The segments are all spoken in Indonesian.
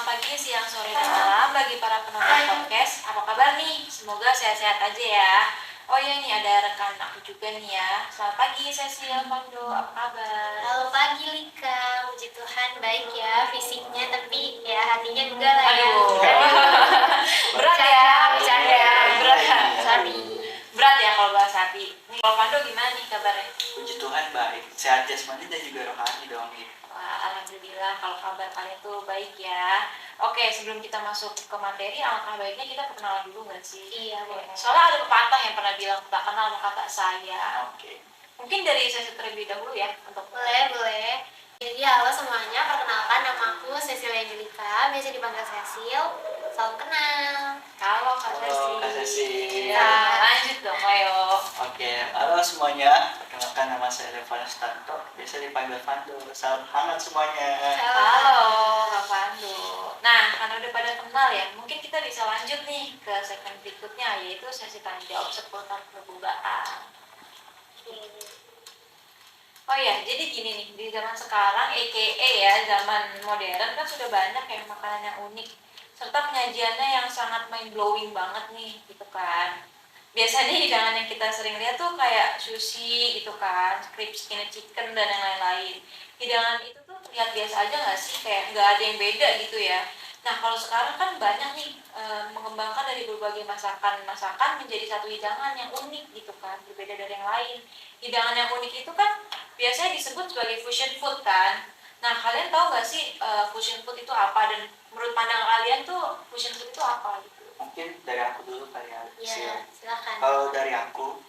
Selamat pagi, siang, sore, dan malam bagi para penonton podcast. Apa kabar nih? Semoga sehat-sehat aja ya. Oh iya, nih ada rekan aku juga nih ya. Selamat pagi, Cecil, Pando, apa kabar? Halo pagi Lika, puji Tuhan baik ya fisiknya, tapi ya hatinya juga lah ya. Berat ya, bercanda. berat. Sorry. Berat ya kalau bahas hati. Nih, kalau Pando gimana nih kabarnya? Puji Tuhan baik, sehat jasmani dan juga rohani dong gitu. Wah, alhamdulillah kalau kabar kalian tuh baik ya. Oke, sebelum kita masuk ke materi, alangkah baiknya kita perkenalan dulu nggak sih? Iya, boleh. Soalnya ada pepatah yang pernah bilang tak kenal maka tak sayang. Oke. Mungkin dari sesi terlebih dahulu ya untuk Boleh. Jadi halo semuanya, perkenalkan nama aku Cecilia Angelika, biasa dipanggil Cecil. Salam kenal. Halo Kak Halo, Sesi. Kak Sesi. Ya, lanjut dong, ayo. Oke, halo semuanya. Perkenalkan nama saya Revan Stanto, biasa dipanggil Fando. Salam hangat semuanya. Halo Kak Pandu. Nah, karena udah pada kenal ya, mungkin kita bisa lanjut nih ke segmen berikutnya, yaitu sesi tanya jawab seputar perbudakan. Oh ya, jadi gini nih, di zaman sekarang, aka ya, zaman modern kan sudah banyak yang makanan yang unik, serta penyajiannya yang sangat mind blowing banget nih, gitu kan. Biasanya hidangan yang kita sering lihat tuh kayak sushi gitu kan, crispy skin chicken dan yang lain-lain. Hidangan itu tuh terlihat biasa aja nggak sih, kayak nggak ada yang beda gitu ya. Nah kalau sekarang kan banyak nih mengembangkan dari berbagai masakan menjadi satu hidangan yang unik gitu kan, berbeda dari yang lain. Hidangan yang unik itu kan biasanya disebut sebagai fusion food kan. Nah kalian tahu nggak sih fusion food itu apa, dan menurut pandangan kalian tuh fusion food itu apa gitu? Mungkin dari aku dulu kali ya. Iya, silakan. Kalau dari aku,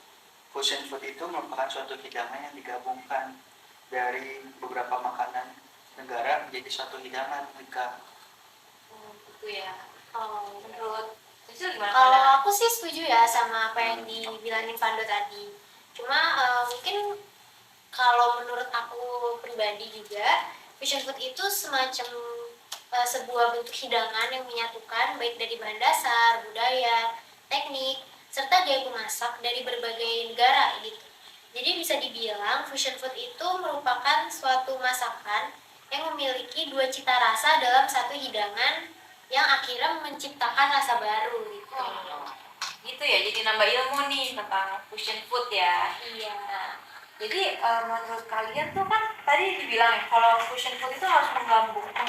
fusion food itu merupakan suatu hidangan yang digabungkan dari beberapa makanan negara menjadi suatu hidangan mereka. Gitu ya. Oh, Menurut Cecil gimana? kalau pandangan? aku sih setuju ya sama apa yang dibilangin Pando tadi. Cuma mungkin kalau menurut aku pribadi juga, fusion food itu semacam sebuah bentuk hidangan yang menyatukan baik dari bahan dasar, budaya, teknik, serta gaya memasak dari berbagai negara gitu. Jadi bisa dibilang fusion food itu merupakan suatu masakan yang memiliki dua cita rasa dalam satu hidangan yang akhirnya menciptakan rasa baru gitu. Gitu ya, jadi nambah ilmu nih tentang fusion food ya. Iya. Nah, jadi menurut kalian tuh kan tadi dibilang ya kalau fusion food itu harus menggabungkan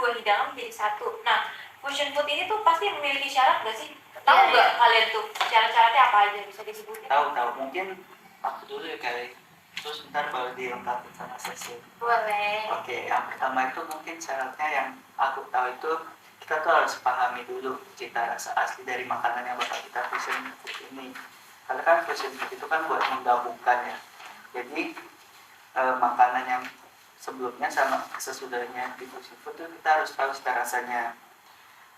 dua hidangan menjadi satu. Nah, fusion food ini tuh pasti memiliki syarat gak sih? Tahu Iya, nggak iya. kalian tuh syarat-syaratnya apa aja, bisa disebutin? Tahu mungkin aku dulu ya kali. Terus ntar baru dilengkapi sama sesi. Boleh. Oke, yang pertama itu mungkin syaratnya yang aku tahu itu kita tuh harus pahami dulu cita rasa asli dari makanan yang bakal kita fusion food ini. Karena kan fusion food itu kan buat menggabungkan ya. Jadi makanan yang sebelumnya sama sesudahnya di fusion food itu kita harus tahu cita rasanya.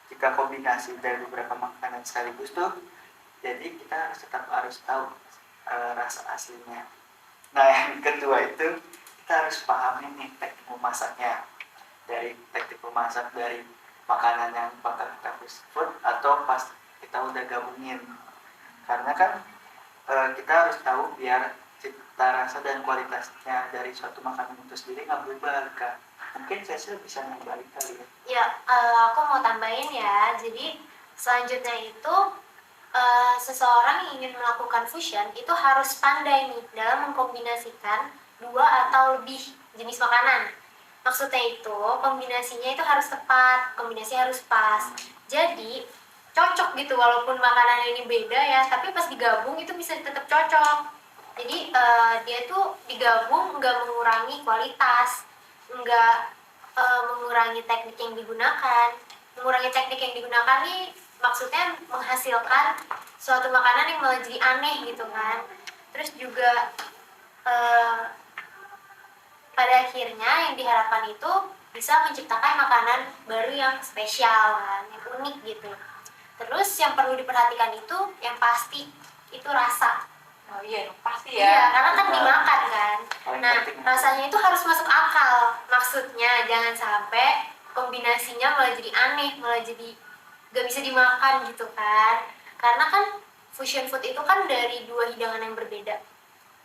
Jika kombinasi dari beberapa makanan sekaligus tuh, jadi kita tetap harus tahu rasa aslinya. Nah yang kedua itu kita harus pahami nih teknik memasaknya, dari teknik memasak dari makanan yang bakal kita fusion food atau pas kita udah gabungin. Karena kan kita harus tahu biar cita rasa dan kualitasnya dari suatu makanan itu sendiri nggak berubah kan. Mungkin saya bisa nambah kali ya. Ya, aku mau tambahin ya. Jadi selanjutnya itu seseorang yang ingin melakukan fusion itu harus pandai nih dalam mengkombinasikan dua atau lebih jenis makanan. Maksudnya itu kombinasinya itu harus tepat, kombinasi harus pas. Jadi cocok gitu walaupun makanan ini beda ya, tapi pas digabung itu bisa tetap cocok. Jadi dia tuh digabung nggak mengurangi kualitas, nggak mengurangi teknik yang digunakan. Mengurangi teknik yang digunakan nih maksudnya menghasilkan suatu makanan yang malah jadi aneh gitu kan. Terus juga pada akhirnya yang diharapkan itu bisa menciptakan makanan baru yang spesial kan, yang unik gitu. Terus yang perlu diperhatikan itu yang pasti itu rasa. Oh iya, pasti Iya, ya. karena kan dimakan kan. Paling Nah, penting. rasanya itu harus masuk akal. Maksudnya jangan sampai kombinasinya malah jadi aneh, malah jadi gak bisa dimakan gitu kan. Karena kan fusion food itu kan dari dua hidangan yang berbeda.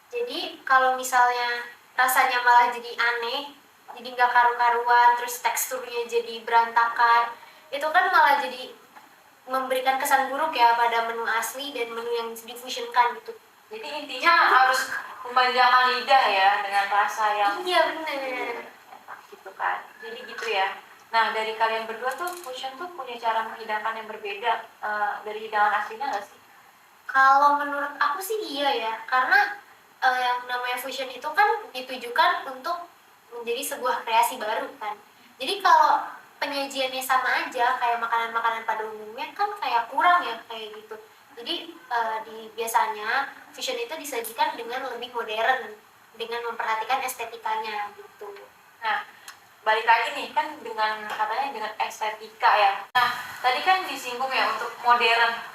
Jadi kalau misalnya rasanya malah jadi aneh, jadi nggak karu-karuan, terus teksturnya jadi berantakan. Itu kan malah jadi memberikan kesan buruk ya pada menu asli dan menu yang difusionkan gitu. Jadi intinya harus memanjakan lidah ya dengan rasa yang Iya bener. enak gitu kan. Jadi gitu ya. Nah, dari kalian berdua tuh fusion tuh punya cara menghidangkan yang berbeda dari hidangan aslinya nggak sih? Kalau menurut aku sih iya ya, karena yang namanya fusion itu kan ditujukan untuk menjadi sebuah kreasi baru kan. Jadi kalau penyajiannya sama aja kayak makanan-makanan pada umumnya kan kayak kurang ya kayak gitu. Jadi di biasanya fusion itu disajikan dengan lebih modern dengan memperhatikan estetikanya gitu. Nah, balik lagi nih kan dengan katanya dengan estetika ya. Nah, tadi kan disinggung ya untuk modern.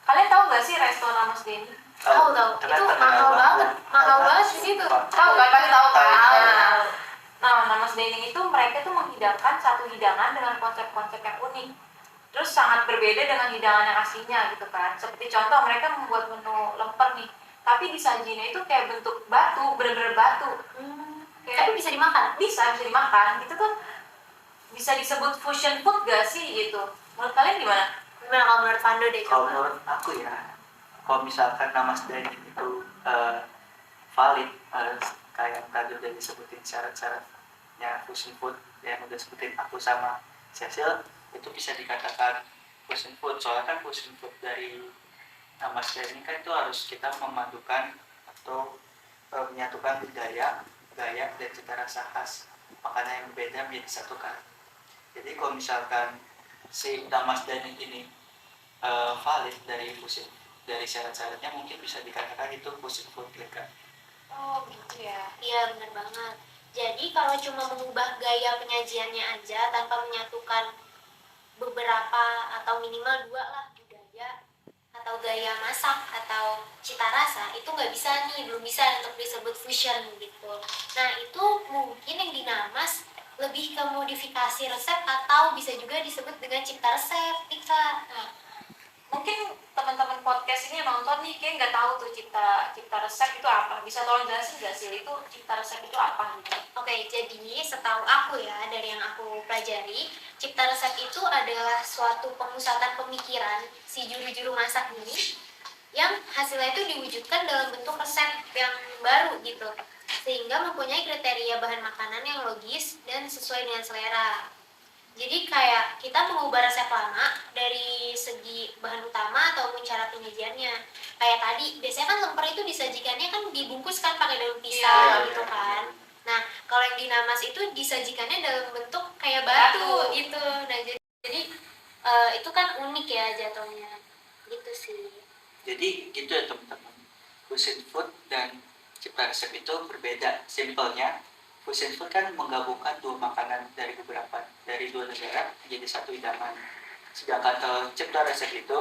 Kalian tahu nggak sih restoran Mas Denny? Tahu. Itu mahal banget di situ. Tahu kan? Pasti tahu kan? Tahu. Nah, Mas Denny itu mereka tuh menghidangkan satu hidangan dengan konsep-konsep yang unik. Terus sangat berbeda dengan hidangan yang aslinya gitu kan. Seperti contoh mereka membuat menu lemper nih, tapi disajinya itu kayak bentuk batu, bener-bener batu. Tapi bisa dimakan. Bisa dimakan. Itu tuh bisa disebut fusion food gak sih gitu? Menurut kalian gimana? Gimana kalau menurut Pando deh? Kalau Coba. menurut aku ya, kalau misalkan nama Dani itu valid, kayak tadi udah disebutin syarat-syaratnya fusion food yang udah sebutin aku sama Cecil, itu bisa dikatakan fusion food. Soalnya kan fusion food dari nama Dani kan itu harus kita memadukan atau menyatukan gaya dan cita rasa khas makanan yang berbeda menjadi satu kan. Jadi kalau misalkan si Damas Dani ini valid dari fusion, dari syarat-syaratnya mungkin bisa dikatakan itu fusion food kan. Oh gitu ya. Iya benar banget. Jadi kalau cuma mengubah gaya penyajiannya aja tanpa menyatukan beberapa atau minimal dua lah budaya atau gaya masak atau cita rasa itu nggak bisa nih, belum bisa untuk disebut fusion gitu. Nah itu mungkin yang dinamas lebih ke modifikasi resep atau bisa juga disebut dengan cipta resep, Tika. Nah, mungkin teman-teman podcast ini yang nonton nih kayak nggak tahu tuh cipta resep itu apa. Bisa tolong jelasin nggak sih itu cipta resep itu apa gitu? Oke, jadi setahu aku ya dari yang aku pelajari, cipta resep itu adalah suatu pemusatan pemikiran si juru-juru masak ini yang hasilnya itu diwujudkan dalam bentuk resep yang baru gitu, sehingga mempunyai kriteria bahan makanan yang logis dan sesuai dengan selera. Jadi kayak kita mengubah resep lama dari segi bahan utama ataupun cara penyajiannya. Kayak tadi, biasanya kan lemper itu disajikannya kan dibungkus kan pakai daun pisang gitu kan. Nah, kalau yang dinamas itu disajikannya dalam bentuk kayak batu gitu. Nah, jadi itu kan unik ya jatuhnya. Gitu sih. Jadi gitu ya teman-teman, fusion food dan cipta resep itu berbeda. Simpelnya fusion food kan menggabungkan dua makanan dari dua negara menjadi satu hidangan. Sedangkan kalau cipta resep itu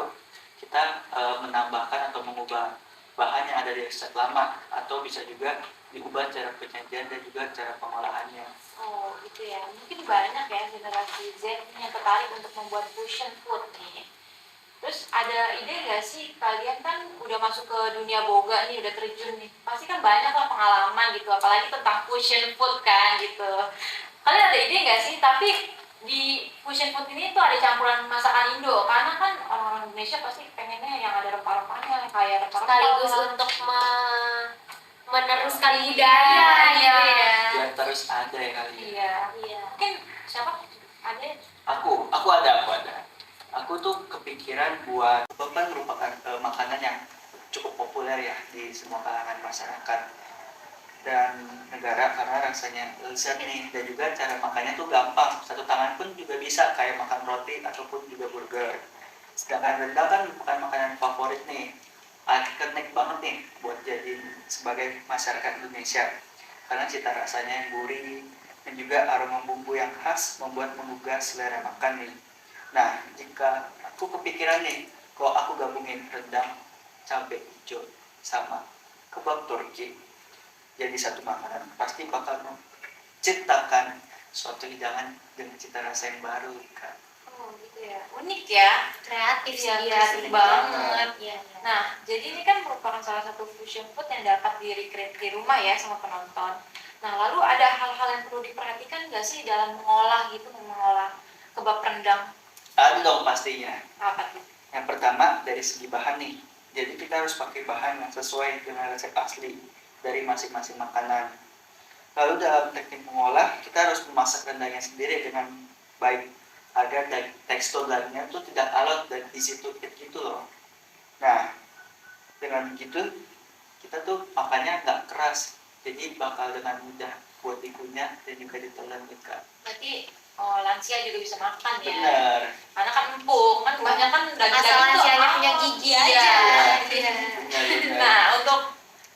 kita menambahkan atau mengubah bahan yang ada di resep lama, atau bisa juga diubah cara penyajian dan juga cara pengolahannya. Oh gitu ya. Mungkin banyak ya generasi Z yang tertarik untuk membuat fusion food nih. Terus ada ide nggak sih, kalian kan udah masuk ke dunia boga nih, udah terjun nih, pasti kan banyak lah pengalaman gitu, apalagi tentang fusion food kan gitu. Kalian ada ide nggak sih, tapi di fusion food ini tuh ada campuran masakan Indo, karena kan orang-orang Indonesia pasti pengennya yang ada rempah-rempahnya, kayak rempah-rempah Sekaligus lah. untuk meneruskan budaya gitu ya. Biar terus ada ya kali ya. Iya. Iya. Mungkin siapa ada? Aku ada. Aku tuh kepikiran buat kan merupakan makanan yang cukup populer ya di semua kalangan masyarakat dan negara karena rasanya lezat nih, dan juga cara makannya tuh gampang, satu tangan pun juga bisa kayak makan roti ataupun juga burger. Sedangkan rendang kan bukan makanan favorit nih, ikonik banget nih buat jadi sebagai masyarakat Indonesia karena cita rasanya yang gurih dan juga aroma bumbu yang khas membuat menggugah selera makan nih. Nah, jika aku kepikiran nih, kalau aku gabungin rendang, cabai hijau, sama kebab Turki jadi satu makanan, pasti bakal menciptakan suatu hidangan dengan cita rasa yang baru kan. Oh gitu ya, unik ya. Kreatif sih Iya, dia kreatif sih. banget. Iya. Nah, jadi ini kan merupakan salah satu fusion food yang dapat di-recreate di rumah ya sama penonton. Nah, lalu ada hal-hal yang perlu diperhatikan nggak sih dalam mengolah kebab rendang? Ada dong pastinya. Apa tuh? Yang pertama dari segi bahan nih. Jadi kita harus pakai bahan yang sesuai dengan resep asli dari masing-masing makanan. Lalu dalam teknik mengolah, kita harus memasak rendangnya sendiri dengan baik agar tekstur dagingnya tuh tidak alot dan isi tutit gitu loh. Nah, dengan begitu kita tuh makannya nggak keras, jadi bakal dengan mudah buat dikunyah dan juga ditelan juga. Berarti lansia juga bisa makan ya? Bener. Karena kan empuk, kan kebanyakan Asal daging-daging tuh lansianya punya gigi iya. aja. Iya. Bener. Nah, untuk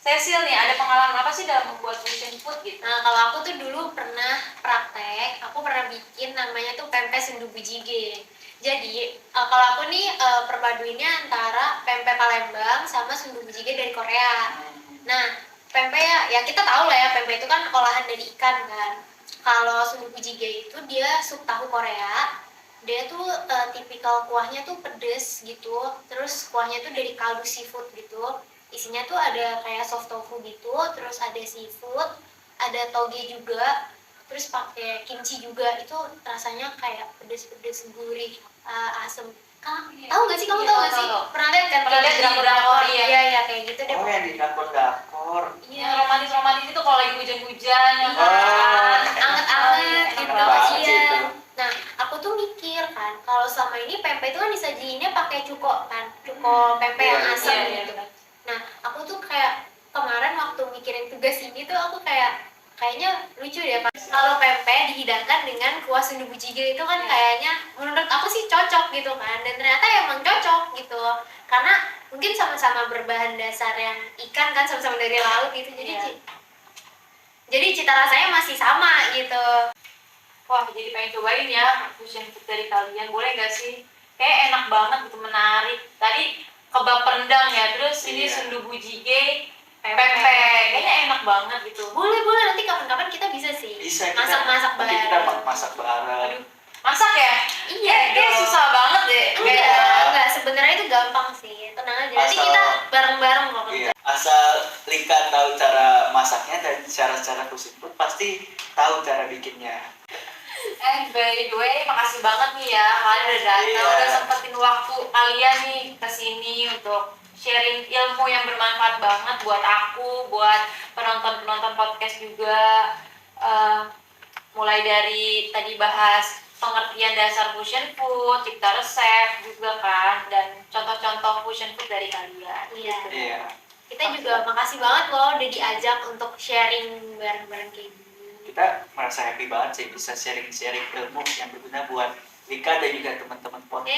Cecil nih, ada pengalaman apa sih dalam membuat fusion food gitu? Nah, kalau aku tuh dulu pernah praktek, aku pernah bikin namanya tuh pempek sendu bujige. Jadi, kalau aku nih perpaduinnya antara pempek Palembang sama sendu bujige dari Korea. Nah, pempek ya kita tahu lah ya, pempek itu kan olahan dari ikan kan. Kalau sendu bujige itu dia sup tahu Korea. Dia tuh tipikal kuahnya tuh pedes gitu, terus kuahnya tuh dari kaldu seafood gitu. Isinya tuh ada kayak soft tofu gitu, terus ada seafood, ada toge juga, terus pakai kimchi juga. Itu rasanya kayak pedes-pedes gurih, asem. Tahu nggak sih, kamu tahu nggak sih? Tahu. Pernah lihat kan? Pernah lihat drakor-drakor, iya. Iya kayak gitu deh. Oh, yang di dapur-dapur. Iya, Yang romantis-romantis itu kalau lagi hujan-hujan ya Oh. kan? anget-anget Enak gitu. banget sih Iya. itu. Nah, aku tuh mikir kan, kalau selama ini pempek itu kan disajiinnya pakai cuko kan, cuko pempek yang Iya, asam iya, gitu. iya. Nah, aku tuh kayak kemarin waktu mikirin tugas ini tuh aku kayaknya lucu ya kan. Kalau pempek dihidangkan dengan kuah sendu bujige itu kan Iya. kayaknya menurut aku sih cocok gitu kan. Dan ternyata emang cocok gitu. Karena mungkin sama-sama berbahan dasar yang ikan kan, sama-sama dari laut gitu. Jadi Iya. jadi cita rasanya masih sama gitu. Wah, jadi pengen cobain ya fusion food dari kalian. Boleh nggak sih? Kayak enak banget gitu, menarik. Tadi kebab rendang ya, terus ini Iya. sendu bujige, pempek. Kayaknya enak banget gitu. Boleh nanti kapan-kapan kita bisa sih Bisa kita masak-masak nanti kita bareng. masak bareng. Aduh, masak ya? Iya Kayak dong. susah banget deh. Enggak, sebenarnya itu gampang sih. Tenang aja. Nanti Asal- kita bareng-bareng kok. Iya. Asal Lika tahu cara masaknya dan cara fusion food, pasti tahu cara bikinnya. By the way, makasih banget nih ya kalian udah datang, Iya. udah sempetin waktu kalian nih kesini untuk sharing ilmu yang bermanfaat banget buat aku, buat penonton-penonton podcast juga. Mulai dari tadi bahas pengertian dasar fusion food, cipta resep juga kan, dan contoh-contoh fusion food dari kalian. Iya. Iya. Kita juga makasih banget loh udah diajak untuk sharing bareng-bareng kayak gini. Kita merasa happy banget sih bisa sharing-sharing ilmu yang berguna buat Lika dan juga teman-teman podcast.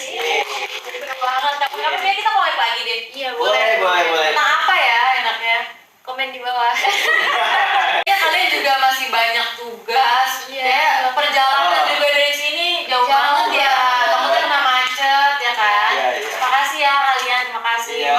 Yeay. Bener banget, kapan-kapan kita collab lagi deh. Iya, Boleh. Tentang apa ya enaknya? Komen di bawah. Ya kalian juga masih banyak tugas. Iya. Ya, perjalanan juga dari sini jauh Jauh banget ya. banget. Takutnya kena macet ya kan. Iya. Makasih ya kalian, makasih. Iya.